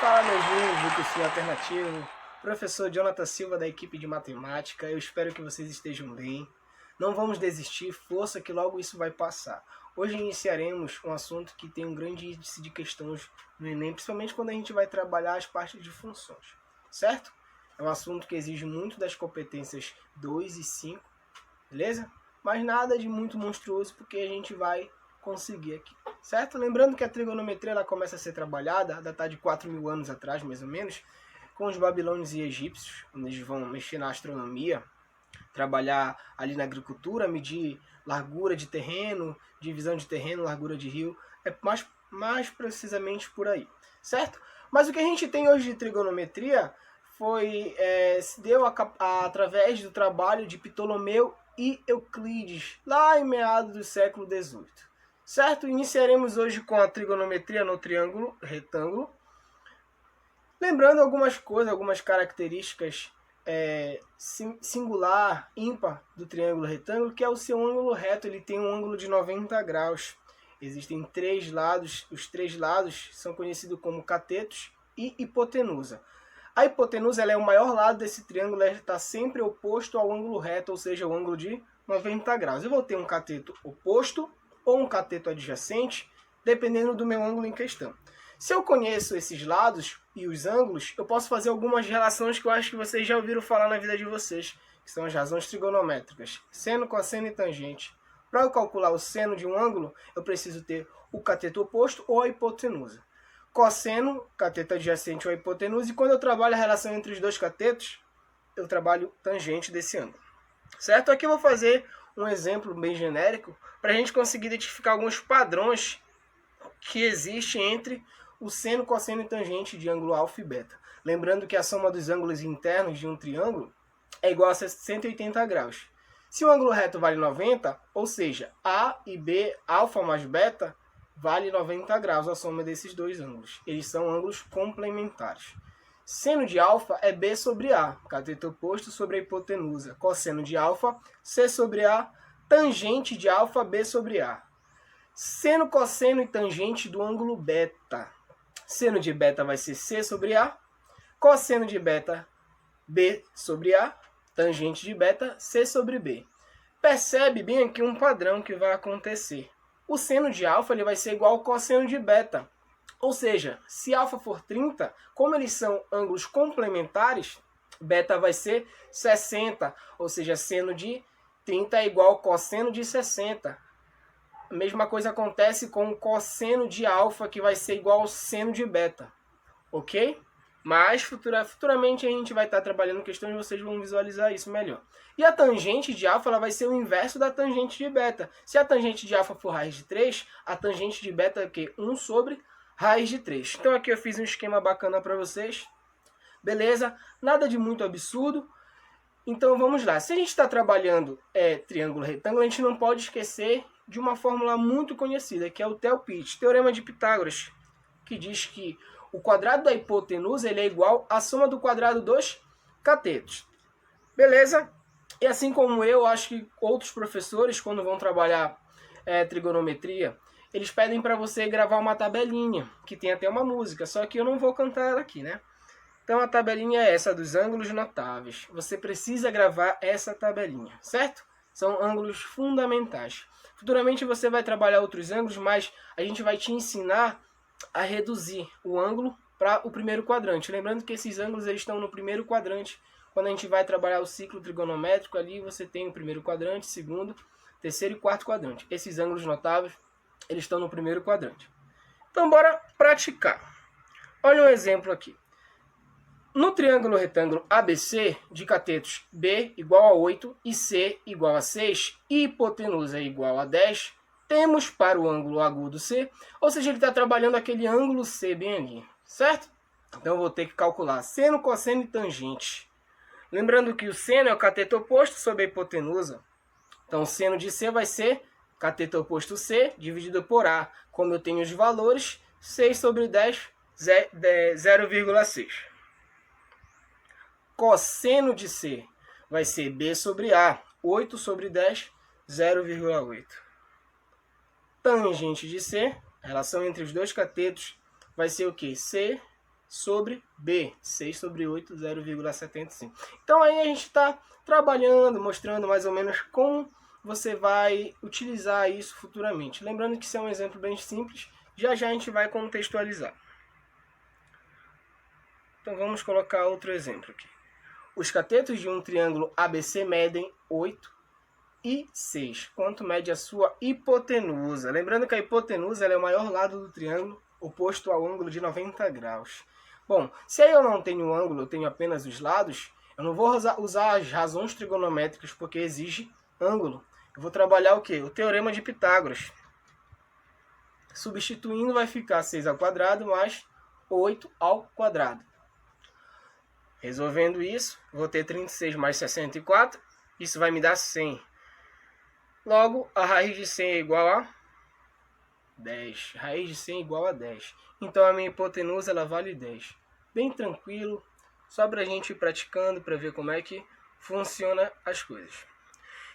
Fala, meus lindos do cursinho alternativo, professor Jonathan Silva da equipe de matemática. Eu espero que vocês estejam bem. Não vamos desistir, força que logo isso vai passar. Hoje iniciaremos um assunto que tem um grande índice de questões no Enem, principalmente quando a gente vai trabalhar as partes de funções, certo? É um assunto que exige muito das competências 2 e 5, beleza? Mas nada de muito monstruoso, porque a gente vai conseguir aqui, certo? Lembrando que a trigonometria ela começa a ser trabalhada, datada de 4.000 anos atrás, mais ou menos, com os babilônios e egípcios, onde eles vão mexer na astronomia, trabalhar ali na agricultura, medir largura de terreno, divisão de terreno, largura de rio, é mais precisamente por aí, certo? Mas o que a gente tem hoje de trigonometria se deu através do trabalho de Ptolomeu e Euclides, lá em meados do século XVIII. Certo? Iniciaremos hoje com a trigonometria no triângulo retângulo. Lembrando algumas coisas, algumas características singular, ímpar do triângulo retângulo, que é o seu ângulo reto. Ele tem um ângulo de 90 graus. Existem três lados. Os três lados são conhecidos como catetos e hipotenusa. A hipotenusa ela é o maior lado desse triângulo, ela está sempre oposto ao ângulo reto, ou seja, o ângulo de 90 graus. Eu vou ter um cateto oposto ou um cateto adjacente, dependendo do meu ângulo em questão. Se eu conheço esses lados e os ângulos, eu posso fazer algumas relações que eu acho que vocês já ouviram falar na vida de vocês, que são as razões trigonométricas, seno, cosseno e tangente. Para eu calcular o seno de um ângulo, eu preciso ter o cateto oposto ou a hipotenusa. Cosseno, cateto adjacente ou a hipotenusa, e quando eu trabalho a relação entre os dois catetos, eu trabalho tangente desse ângulo. Certo? Aqui eu vou fazer um exemplo bem genérico para a gente conseguir identificar alguns padrões que existem entre o seno, cosseno e tangente de ângulo alfa e beta. Lembrando que a soma dos ângulos internos de um triângulo é igual a 180 graus. Se o ângulo reto vale 90, ou seja, A e B, alfa mais beta, vale 90 graus a soma desses dois ângulos. Eles são ângulos complementares. Seno de alfa é B sobre A, cateto oposto sobre a hipotenusa. Cosseno de alfa, C sobre A, tangente de alfa, B sobre A. Seno, cosseno e tangente do ângulo beta. Seno de beta vai ser C sobre A, cosseno de beta, B sobre A, tangente de beta, C sobre B. Percebe bem aqui um padrão que vai acontecer. O seno de alfa ele vai ser igual ao cosseno de beta. Ou seja, se alfa for 30, como eles são ângulos complementares, beta vai ser 60. Ou seja, seno de 30 é igual ao cosseno de 60. A mesma coisa acontece com o cosseno de alfa, que vai ser igual ao seno de beta. Ok? Mas futuramente a gente vai estar trabalhando questões e vocês vão visualizar isso melhor. E a tangente de alfa ela vai ser o inverso da tangente de beta. Se a tangente de alfa for raiz de 3, a tangente de beta é o quê? 1 sobre raiz de 3. Então aqui eu fiz um esquema bacana para vocês. Beleza? Nada de muito absurdo. Então vamos lá. Se a gente está trabalhando triângulo retângulo, a gente não pode esquecer de uma fórmula muito conhecida, que é o Thel-Pitt, Teorema de Pitágoras, que diz que o quadrado da hipotenusa ele é igual à soma do quadrado dos catetos. Beleza? E assim como eu, acho que outros professores, quando vão trabalhar trigonometria, eles pedem para você gravar uma tabelinha, que tem até uma música, só que eu não vou cantar ela aqui, né? Então a tabelinha é essa, dos ângulos notáveis. Você precisa gravar essa tabelinha, certo? São ângulos fundamentais. Futuramente você vai trabalhar outros ângulos, mas a gente vai te ensinar a reduzir o ângulo para o primeiro quadrante. Lembrando que esses ângulos eles estão no primeiro quadrante. Quando a gente vai trabalhar o ciclo trigonométrico, ali você tem o primeiro quadrante, segundo, terceiro e quarto quadrante. Esses ângulos notáveis eles estão no primeiro quadrante. Então bora praticar. Olha um exemplo aqui. No triângulo retângulo ABC, de catetos B igual a 8 e C igual a 6 e hipotenusa igual a 10, temos para o ângulo agudo C, ou seja, ele está trabalhando aquele ângulo C bem ali, certo? Então eu vou ter que calcular seno, cosseno e tangente. Lembrando que o seno é o cateto oposto sobre a hipotenusa. Então o seno de C vai ser cateto oposto C dividido por A. Como eu tenho os valores, 6 sobre 10, 0,6. Cosseno de C vai ser B sobre A, 8 sobre 10, 0,8. Tangente de C, a relação entre os dois catetos, vai ser o quê? C sobre B. 6 sobre 8, 0,75. Então aí a gente está trabalhando, mostrando mais ou menos como você vai utilizar isso futuramente. Lembrando que isso é um exemplo bem simples, já já a gente vai contextualizar. Então vamos colocar outro exemplo aqui. Os catetos de um triângulo ABC medem 8 e 6. Quanto mede a sua hipotenusa? Lembrando que a hipotenusa ela é o maior lado do triângulo, oposto ao ângulo de 90 graus. Bom, se aí eu não tenho ângulo, eu tenho apenas os lados, eu não vou usar as razões trigonométricas porque exige ângulo. Eu vou trabalhar o quê? O teorema de Pitágoras. Substituindo vai ficar 6 ao quadrado mais 8 ao quadrado. Resolvendo isso, vou ter 36 mais 64, isso vai me dar 100. Logo, a raiz de 100 é igual a 10. Raiz de 100 é igual a 10. Então a minha hipotenusa ela vale 10. Bem tranquilo, só para a gente ir praticando para ver como é que funciona as coisas.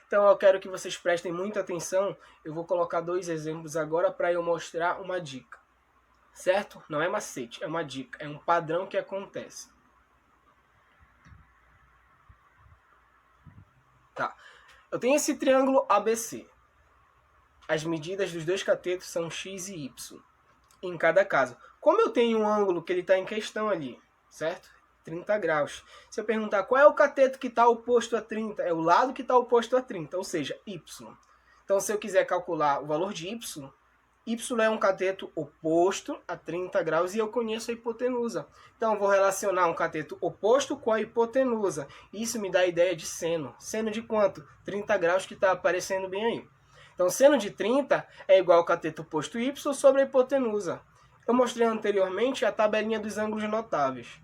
Então eu quero que vocês prestem muita atenção. Eu vou colocar 2 exemplos agora para eu mostrar uma dica. Certo? Não é macete, é uma dica. É um padrão que acontece. Tá. Eu tenho esse triângulo ABC. As medidas dos dois catetos são x e y em cada caso. Como eu tenho um ângulo que ele está em questão ali, certo? 30 graus. Se eu perguntar qual é o cateto que está oposto a 30, é o lado que está oposto a 30, ou seja, y. Então, se eu quiser calcular o valor de y, y é um cateto oposto a 30 graus e eu conheço a hipotenusa. Então, eu vou relacionar um cateto oposto com a hipotenusa. Isso me dá a ideia de seno. Seno de quanto? 30 graus, que está aparecendo bem aí. Então, seno de 30 é igual ao cateto oposto y sobre a hipotenusa. Eu mostrei anteriormente a tabelinha dos ângulos notáveis.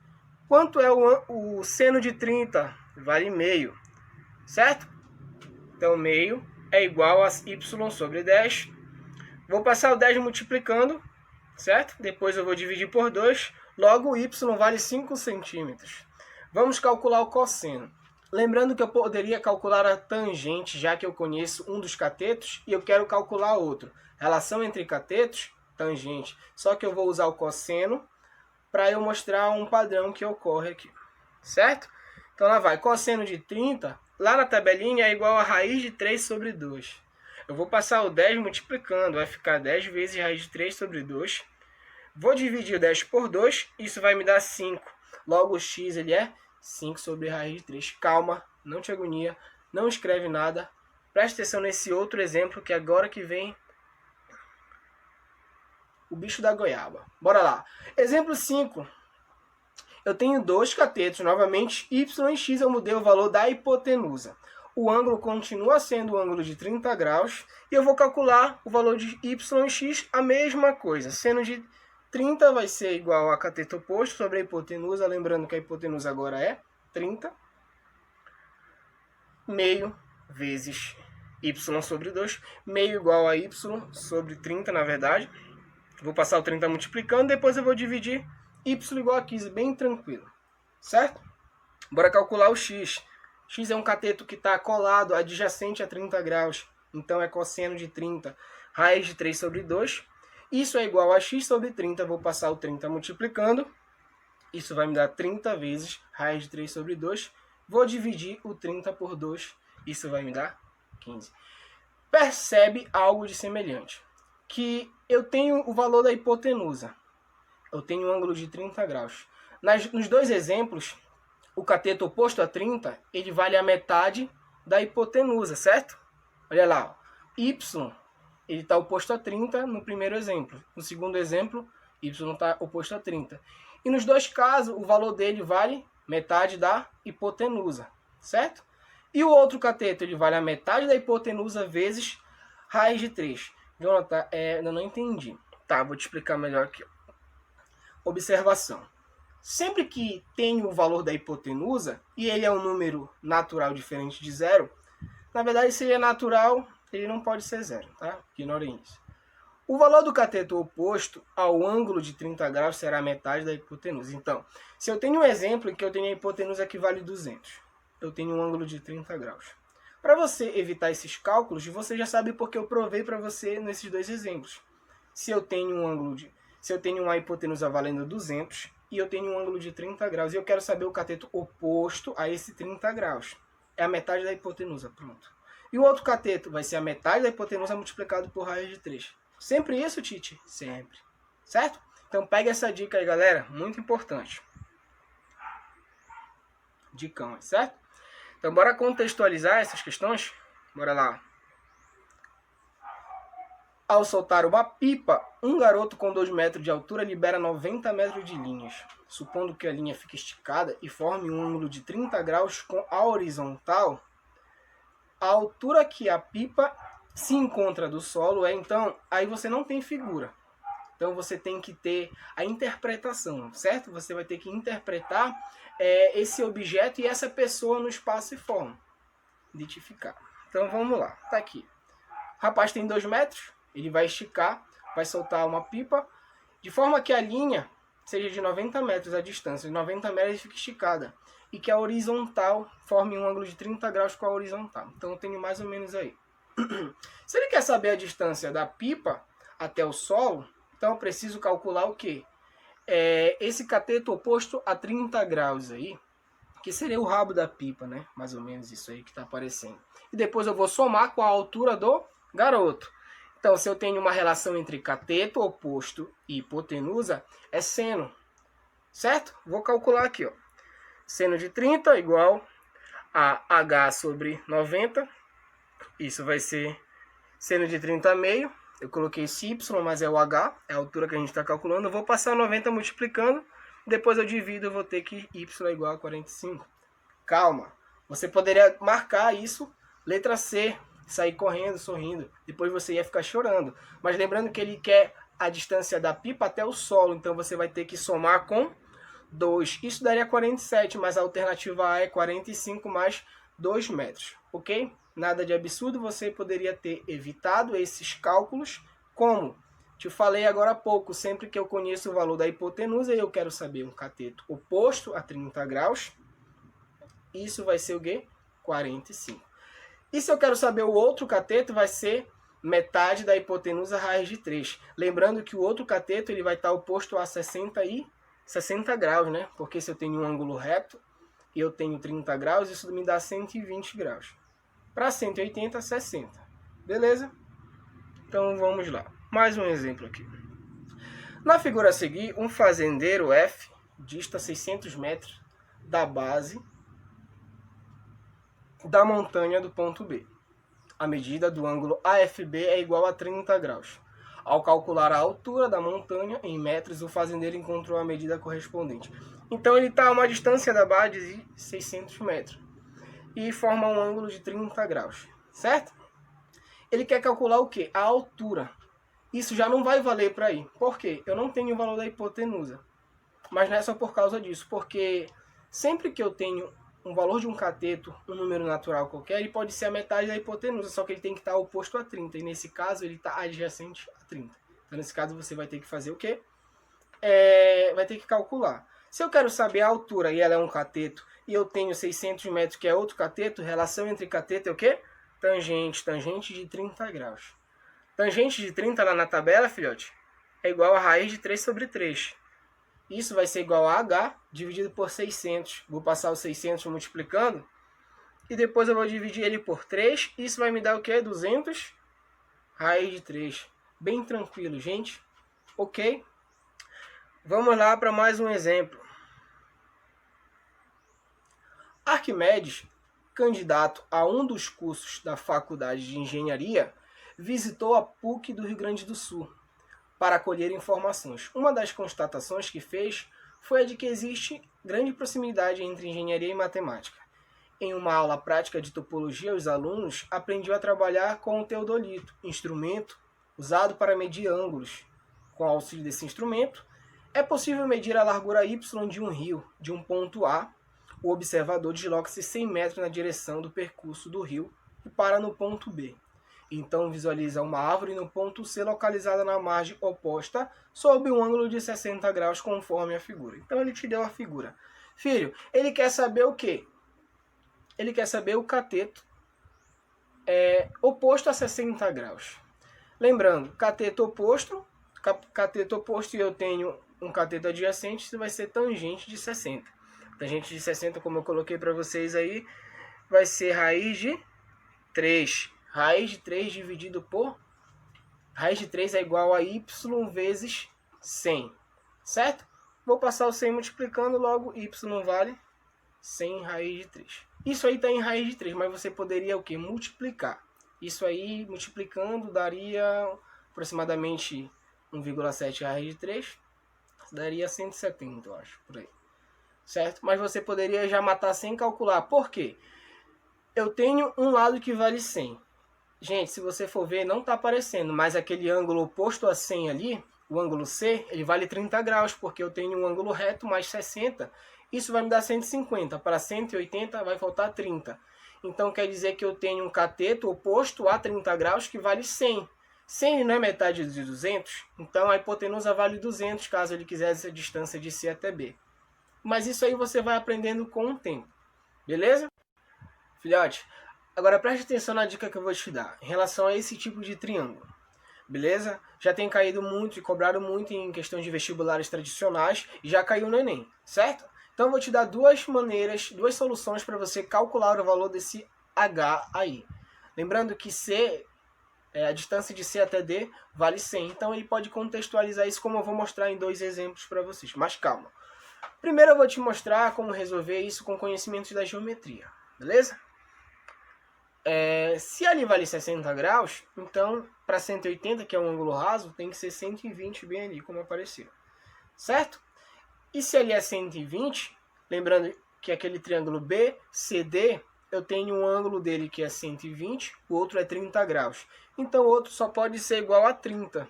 Quanto é o seno de 30? Vale meio, certo? Então, meio é igual a y sobre 10. Vou passar o 10 multiplicando, certo? Depois eu vou dividir por 2. Logo, o y vale 5 centímetros. Vamos calcular o cosseno. Lembrando que eu poderia calcular a tangente, já que eu conheço um dos catetos e eu quero calcular outro. Relação entre catetos, tangente. Só que eu vou usar o cosseno para eu mostrar um padrão que ocorre aqui, certo? Então lá vai, cosseno de 30, lá na tabelinha é igual a raiz de 3 sobre 2. Eu vou passar o 10 multiplicando, vai ficar 10 vezes raiz de 3 sobre 2. Vou dividir o 10 por 2, isso vai me dar 5. Logo o x ele é 5 sobre raiz de 3. Calma, não te agonia, não escreve nada. Preste atenção nesse outro exemplo que agora que vem o bicho da goiaba. Bora lá. Exemplo 5. Eu tenho dois catetos, novamente, y e x eu mudei o valor da hipotenusa. O ângulo continua sendo o ângulo de 30 graus e eu vou calcular o valor de y e x, a mesma coisa. Seno de 30 vai ser igual a cateto oposto sobre a hipotenusa, lembrando que a hipotenusa agora é 30, meio vezes y sobre 2, meio igual a y sobre 30, na verdade. Vou passar o 30 multiplicando, depois eu vou dividir y igual a 15, bem tranquilo, certo? Bora calcular o x. X é um cateto que está colado, adjacente a 30 graus, então é cosseno de 30, raiz de 3 sobre 2. Isso é igual a x sobre 30, vou passar o 30 multiplicando, isso vai me dar 30 vezes raiz de 3 sobre 2. Vou dividir o 30 por 2, isso vai me dar 15. Percebe algo de semelhante, que eu tenho o valor da hipotenusa, eu tenho um ângulo de 30 graus. Nos dois exemplos, o cateto oposto a 30, ele vale a metade da hipotenusa, certo? Olha lá, ó. Y, ele está oposto a 30 no primeiro exemplo. No segundo exemplo, y está oposto a 30. E nos dois casos, o valor dele vale metade da hipotenusa, certo? E o outro cateto, ele vale a metade da hipotenusa vezes raiz de 3. Jonathan, eu não entendi. Tá, vou te explicar melhor aqui. Observação. Sempre que tem o valor da hipotenusa, e ele é um número natural diferente de zero, na verdade, se ele é natural, ele não pode ser zero, tá? Ignorem isso. O valor do cateto oposto ao ângulo de 30 graus será a metade da hipotenusa. Então, se eu tenho um exemplo em que eu tenho a hipotenusa que vale 200, eu tenho um ângulo de 30 graus. Para você evitar esses cálculos, você já sabe porque eu provei para você nesses dois exemplos. Se eu tenho uma hipotenusa valendo 200, e eu tenho um ângulo de 30 graus. E eu quero saber o cateto oposto a esse 30 graus. É a metade da hipotenusa, pronto. E o outro cateto vai ser a metade da hipotenusa multiplicado por raiz de 3. Sempre isso, Tite? Sempre. Certo? Então pega essa dica aí, galera. Muito importante. Dicão, certo? Então bora contextualizar essas questões? Bora lá. Ao soltar uma pipa, um garoto com 2 metros de altura libera 90 metros de linhas. Supondo que a linha fique esticada e forme um ângulo de 30 graus com a horizontal, a altura que a pipa se encontra do solo é, então, aí você não tem figura. Então você tem que ter a interpretação, certo? Você vai ter que interpretar esse objeto e essa pessoa no espaço e forma. Identificar. Então vamos lá, tá aqui. O rapaz tem 2 metros. Ele vai esticar, vai soltar uma pipa, de forma que a linha seja de 90 metros a distância. De 90 metros fica esticada. E que a horizontal forme um ângulo de 30 graus com a horizontal. Então eu tenho mais ou menos aí. Se ele quer saber a distância da pipa até o solo, então eu preciso calcular o quê? Esse cateto oposto a 30 graus aí, que seria o rabo da pipa, né? Mais ou menos isso aí que está aparecendo. E depois eu vou somar com a altura do garoto. Então, se eu tenho uma relação entre cateto oposto e hipotenusa, é seno, certo? Vou calcular aqui, ó. Seno de 30 igual a H sobre 90. Isso vai ser seno de 30 meio. Eu coloquei esse Y, mas é o H, é a altura que a gente está calculando. Eu vou passar 90 multiplicando, depois eu divido, eu vou ter que Y é igual a 45. Calma, você poderia marcar isso, letra C, sair correndo, sorrindo, depois você ia ficar chorando. Mas lembrando que ele quer a distância da pipa até o solo, então você vai ter que somar com 2. Isso daria 47, mas a alternativa A é 45 mais 2 metros, ok? Nada de absurdo, você poderia ter evitado esses cálculos, como te falei agora há pouco, sempre que eu conheço o valor da hipotenusa e eu quero saber um cateto oposto a 30 graus, isso vai ser o quê? 45. E se eu quero saber o outro cateto, vai ser metade da hipotenusa raiz de 3. Lembrando que o outro cateto ele vai estar oposto a 60 graus, né? Porque se eu tenho um ângulo reto e eu tenho 30 graus, isso me dá 120 graus. Para 180, 60. Beleza? Então vamos lá. Mais um exemplo aqui. Na figura a seguir, um fazendeiro F dista 600 metros da base da montanha do ponto B. A medida do ângulo AFB é igual a 30 graus. Ao calcular a altura da montanha em metros, o fazendeiro encontrou a medida correspondente. Então ele está a uma distância da base de 600 metros e forma um ângulo de 30 graus, certo? Ele quer calcular o quê? A altura. Isso já não vai valer para ir. Por quê? Eu não tenho o valor da hipotenusa. Mas não é só por causa disso, porque sempre que eu tenho um valor de um cateto, um número natural qualquer, ele pode ser a metade da hipotenusa, só que ele tem que estar oposto a 30, e nesse caso ele está adjacente a 30. Então nesse caso você vai ter que fazer o quê? Vai ter que calcular. Se eu quero saber a altura e ela é um cateto, e eu tenho 600 metros que é outro cateto, relação entre cateto é o quê? Tangente de 30 graus. Tangente de 30 lá na tabela, filhote, é igual a raiz de 3 sobre 3. Isso vai ser igual a H dividido por 600. Vou passar os 600 multiplicando. E depois eu vou dividir ele por 3. Isso vai me dar o quê? 200 raiz de 3. Bem tranquilo, gente. Ok? Vamos lá para mais um exemplo. Arquimedes, candidato a um dos cursos da Faculdade de Engenharia, visitou a PUC do Rio Grande do Sul para colher informações. Uma das constatações que fez foi a de que existe grande proximidade entre engenharia e matemática. Em uma aula prática de topologia, os alunos aprendiam a trabalhar com o teodolito, instrumento usado para medir ângulos. Com o auxílio desse instrumento, é possível medir a largura y de um rio. De um ponto A, o observador desloca-se 100 metros na direção do percurso do rio e para no ponto B. Então visualiza uma árvore no ponto C localizada na margem oposta sob um ângulo de 60 graus conforme a figura. Então ele te deu a figura. Filho, ele quer saber o quê? Ele quer saber o cateto oposto a 60 graus. Lembrando, cateto oposto e eu tenho um cateto adjacente, isso vai ser tangente de 60. Tangente de 60, como eu coloquei para vocês aí, vai ser raiz de 3. Raiz de 3 dividido por... Raiz de 3 é igual a y vezes 100, certo? Vou passar o 100 multiplicando, logo y vale 100 raiz de 3. Isso aí está em raiz de 3, mas você poderia o quê? Multiplicar. Isso aí, multiplicando, daria aproximadamente 1,7 raiz de 3. Daria 170, eu acho, por aí. Certo? Mas você poderia já matar sem calcular. Por quê? Eu tenho um lado que vale 100. Gente, se você for ver, não está aparecendo, mas aquele ângulo oposto a 100 ali, o ângulo C, ele vale 30 graus, porque eu tenho um ângulo reto mais 60. Isso vai me dar 150. Para 180 vai faltar 30. Então quer dizer que eu tenho um cateto oposto a 30 graus que vale 100. 100 não é metade de 200, então a hipotenusa vale 200, caso ele quisesse a distância de C até B. Mas isso aí você vai aprendendo com o tempo. Beleza? Filhote, agora preste atenção na dica que eu vou te dar em relação a esse tipo de triângulo. Beleza? Já tem caído muito e cobrado muito em questão de vestibulares tradicionais e já caiu no Enem, certo? Então eu vou te dar duas maneiras, duas soluções para você calcular o valor desse H aí. Lembrando que C, a distância de C até D vale 100. Então ele pode contextualizar isso como eu vou mostrar em dois exemplos para vocês. Mas calma. Primeiro eu vou te mostrar como resolver isso com conhecimentos da geometria. Beleza? Se ali vale 60 graus, então para 180, que é um ângulo raso, tem que ser 120 bem ali, como apareceu. Certo? E se ali é 120, lembrando que aquele triângulo BCD, eu tenho um ângulo dele que é 120, o outro é 30 graus. Então o outro só pode ser igual a 30,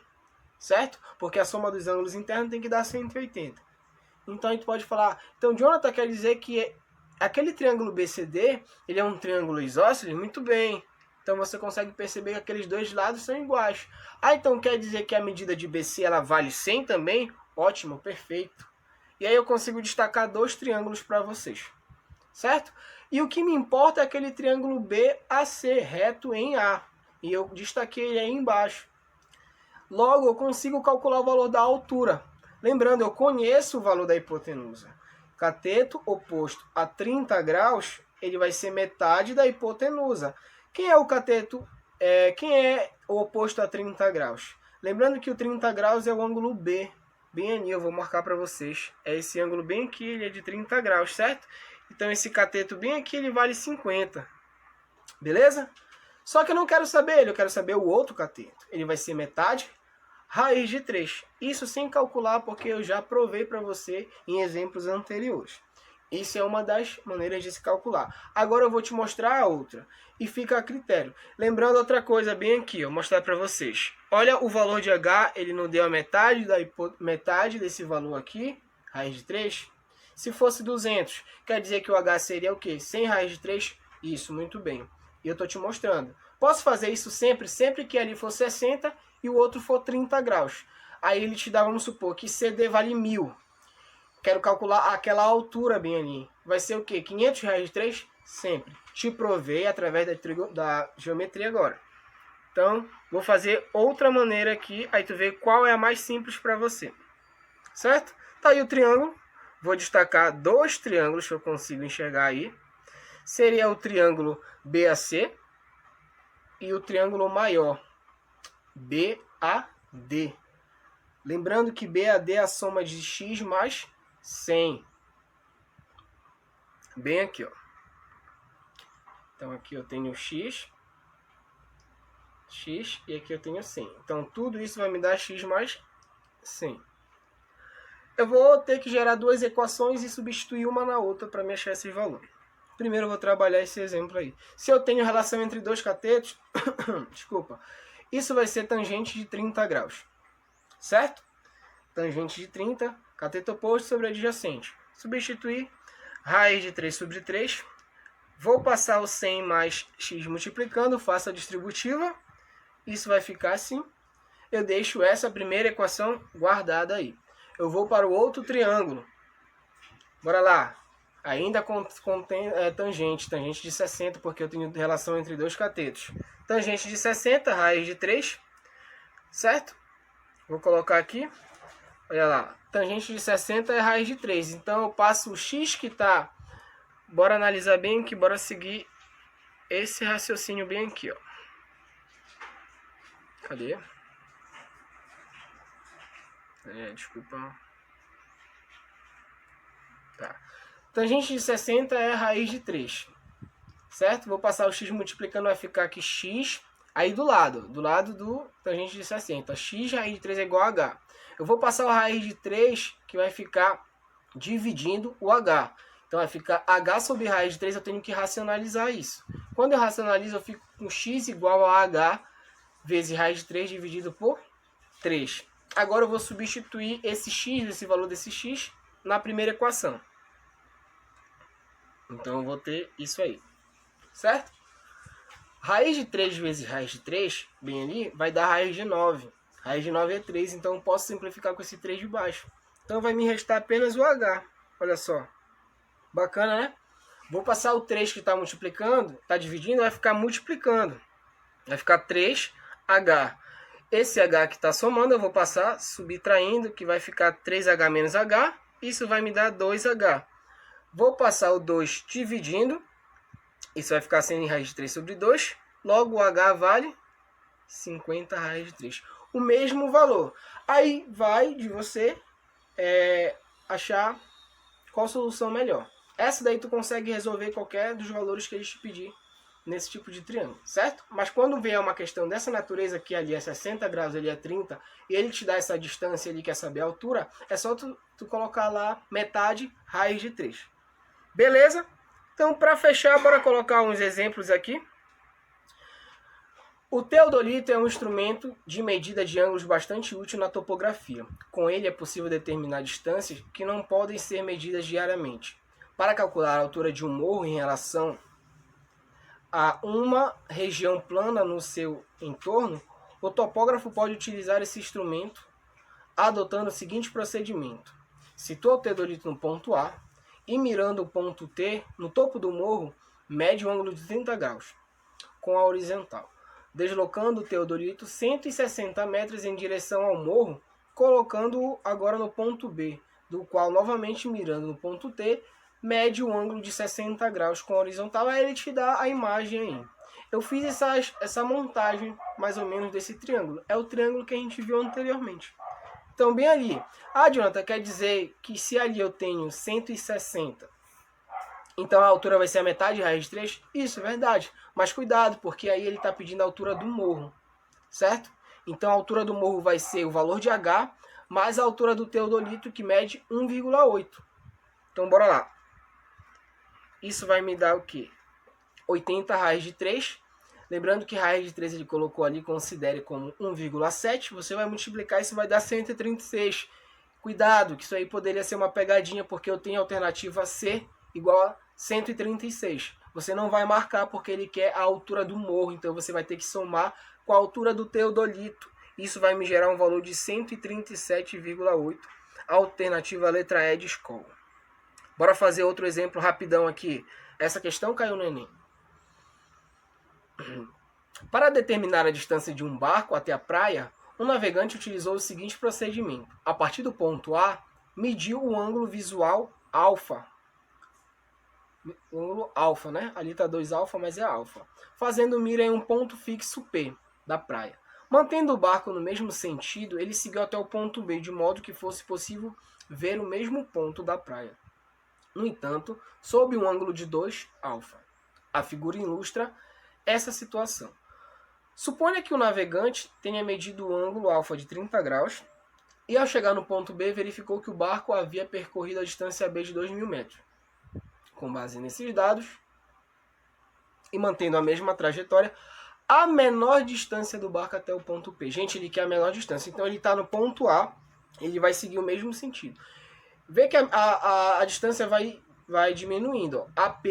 certo? Porque a soma dos ângulos internos tem que dar 180. Então a gente pode falar, então Jonathan quer dizer que aquele triângulo BCD, ele é um triângulo isósceles? Muito bem. Então você consegue perceber que aqueles dois lados são iguais. Ah, então quer dizer que a medida de BC ela vale 100 também? Ótimo, perfeito. E aí eu consigo destacar dois triângulos para vocês, certo? E o que me importa é aquele triângulo BAC, reto em A. E eu destaquei ele aí embaixo. Logo, eu consigo calcular o valor da altura. Lembrando, eu conheço o valor da hipotenusa. Cateto oposto a 30 graus, ele vai ser metade da hipotenusa. Quem é o cateto? Quem é o oposto a 30 graus? Lembrando que o 30 graus é o ângulo B. Bem ali, eu vou marcar para vocês. É esse ângulo bem aqui, ele é de 30 graus, certo? Então esse cateto bem aqui, ele vale 50. Beleza? Só que eu não quero saber ele, eu quero saber o outro cateto. Ele vai ser metade raiz de 3. Isso sem calcular, porque eu já provei para você em exemplos anteriores. Isso é uma das maneiras de se calcular. Agora eu vou te mostrar a outra. E fica a critério. Lembrando outra coisa bem aqui, eu vou mostrar para vocês. Olha o valor de H, ele não deu a metade desse valor aqui, raiz de 3. Se fosse 200, quer dizer que o H seria o quê? 100 raiz de 3? Isso, muito bem. E eu estou te mostrando. Posso fazer isso sempre que ali for 60 e o outro for 30 graus. Aí ele te dá, vamos supor, que CD vale 1000. Quero calcular aquela altura bem ali. Vai ser o quê? 500 raiz de 3? Sempre. Te provei através da geometria agora. Então, vou fazer outra maneira aqui. Aí tu vê qual é a mais simples para você. Certo? Tá aí o triângulo. Vou destacar dois triângulos que eu consigo enxergar aí. Seria o triângulo BAC e o triângulo maior BAD. Lembrando que BAD é a soma de x mais 100. Bem aqui, ó. Então aqui eu tenho x e aqui eu tenho 100. Então tudo isso vai me dar x mais 100. Eu vou ter que gerar duas equações e substituir uma na outra para me achar esses valores. Primeiro eu vou trabalhar esse exemplo aí. Se eu tenho relação entre dois catetos, desculpa, isso vai ser tangente de 30 graus. Certo? Tangente de 30, cateto oposto sobre adjacente. Substituir, raiz de 3 sobre 3. Vou passar o 100 mais x multiplicando, faço a distributiva. Isso vai ficar assim. Eu deixo essa primeira equação guardada aí. Eu vou para o outro triângulo. Bora lá. Ainda contém tangente de 60, porque eu tenho relação entre dois catetos. Tangente de 60, raiz de 3. Certo? Vou colocar aqui. Olha lá, tangente de 60 é raiz de 3. Então eu passo o x que tá... Bora analisar bem aqui, bora seguir esse raciocínio bem aqui, ó. Cadê? Desculpa. Tá. Tangente de 60 é raiz de 3. Certo? Vou passar o x multiplicando, vai ficar aqui x. Aí do lado do tangente de 60. X raiz de 3 é igual a h. Eu vou passar o raiz de 3, que vai ficar dividindo o h. Então vai ficar h sobre raiz de 3, eu tenho que racionalizar isso. Quando eu racionalizo, eu fico com x igual a h vezes raiz de 3 dividido por 3. Agora eu vou substituir esse x, esse valor desse x, na primeira equação. Então eu vou ter isso aí. Certo? Raiz de 3 vezes raiz de 3, bem ali, vai dar raiz de 9. Raiz de 9 é 3, então eu posso simplificar com esse 3 de baixo. Então vai me restar apenas o h. Olha só. Bacana, né? Vou passar o 3 que está multiplicando, está dividindo, vai ficar multiplicando. Vai ficar 3h. Esse h que está somando, eu vou passar subtraindo, que vai ficar 3h menos h. Isso vai me dar 2h. Vou passar o 2 dividindo. Isso vai ficar sendo raiz de 3 sobre 2. Logo, o h vale 50 raiz de 3. O mesmo valor. Aí vai de você achar qual solução melhor. Essa daí tu consegue resolver qualquer dos valores que eles te pedir nesse tipo de triângulo, certo? Mas quando vier uma questão dessa natureza, que ali é 60 graus, ali é 30, e ele te dá essa distância, ele quer saber a altura, é só tu colocar lá metade raiz de 3. Beleza? Então, para fechar, bora colocar uns exemplos aqui. O teodolito é um instrumento de medida de ângulos bastante útil na topografia. Com ele é possível determinar distâncias que não podem ser medidas diariamente. Para calcular a altura de um morro em relação a uma região plana no seu entorno, o topógrafo pode utilizar esse instrumento adotando o seguinte procedimento. Situa o teodolito no ponto A e, mirando o ponto T no topo do morro, mede um ângulo de 30 graus com a horizontal, deslocando o teodolito 160 metros em direção ao morro, colocando-o agora no ponto B, do qual, novamente mirando no ponto T, mede um ângulo de 60 graus com a horizontal. Aí ele te dá a imagem aí. Eu fiz essa montagem mais ou menos desse triângulo. É o triângulo que a gente viu anteriormente. Então, bem ali. Ah, Jonathan, quer dizer que se ali eu tenho 160, então a altura vai ser a metade de raiz de 3? Isso, é verdade. Mas cuidado, porque aí ele está pedindo a altura do morro, certo? Então a altura do morro vai ser o valor de h mais a altura do teodolito, que mede 1,8. Então bora lá. Isso vai me dar o quê? 80 raiz de 3. Lembrando que raiz de 3 ele colocou ali, considere como 1,7. Você vai multiplicar, isso vai dar 136. Cuidado, que isso aí poderia ser uma pegadinha, porque eu tenho a alternativa C igual a 136. Você não vai marcar porque ele quer a altura do morro, então você vai ter que somar com a altura do teodolito. Isso vai me gerar um valor de 137,8. Alternativa letra E de escola. Bora fazer outro exemplo rapidão aqui. Essa questão caiu no Enem. Para determinar a distância de um barco até a praia, o navegante utilizou o seguinte procedimento. A partir do ponto A, mediu o ângulo visual alfa. O ângulo alfa, né? Ali está 2 alfa, mas é alfa. Fazendo mira em um ponto fixo P da praia. Mantendo o barco no mesmo sentido, ele seguiu até o ponto B, de modo que fosse possível ver o mesmo ponto da praia. No entanto, sob um ângulo de 2 alfa. A figura ilustra essa situação. Suponha que o navegante tenha medido o ângulo alfa de 30 graus e, ao chegar no ponto B, verificou que o barco havia percorrido a distância B de 2.000 metros. Com base nesses dados e mantendo a mesma trajetória, a menor distância do barco até o ponto P. Gente, ele quer a menor distância. Então ele está no ponto A, ele vai seguir o mesmo sentido. Vê que a distância vai diminuindo. AP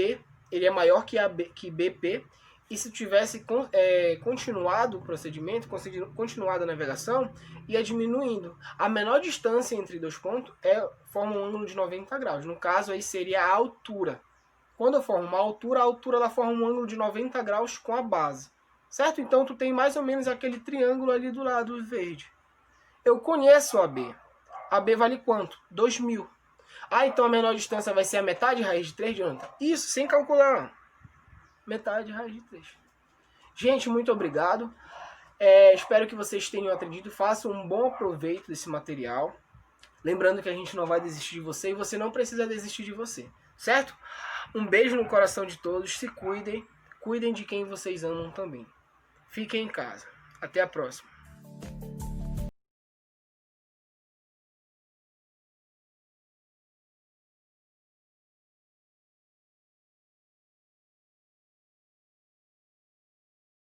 ele é maior que BP. E se tivesse continuado o procedimento, continuado a navegação, ia diminuindo. A menor distância entre dois pontos forma um ângulo de 90 graus. No caso, aí seria a altura. Quando eu formo uma altura, a altura ela forma um ângulo de 90 graus com a base. Certo? Então, tu tem mais ou menos aquele triângulo ali do lado verde. Eu conheço a B. AB vale quanto? 2.000. Ah, então a menor distância vai ser a metade raiz de 3, Jonathan? Isso, sem calcular. Metade raiz de 3. Gente, muito obrigado. Espero que vocês tenham aprendido. Façam um bom aproveito desse material. Lembrando que a gente não vai desistir de você e você não precisa desistir de você. Certo? Um beijo no coração de todos. Se cuidem. Cuidem de quem vocês amam também. Fiquem em casa. Até a próxima.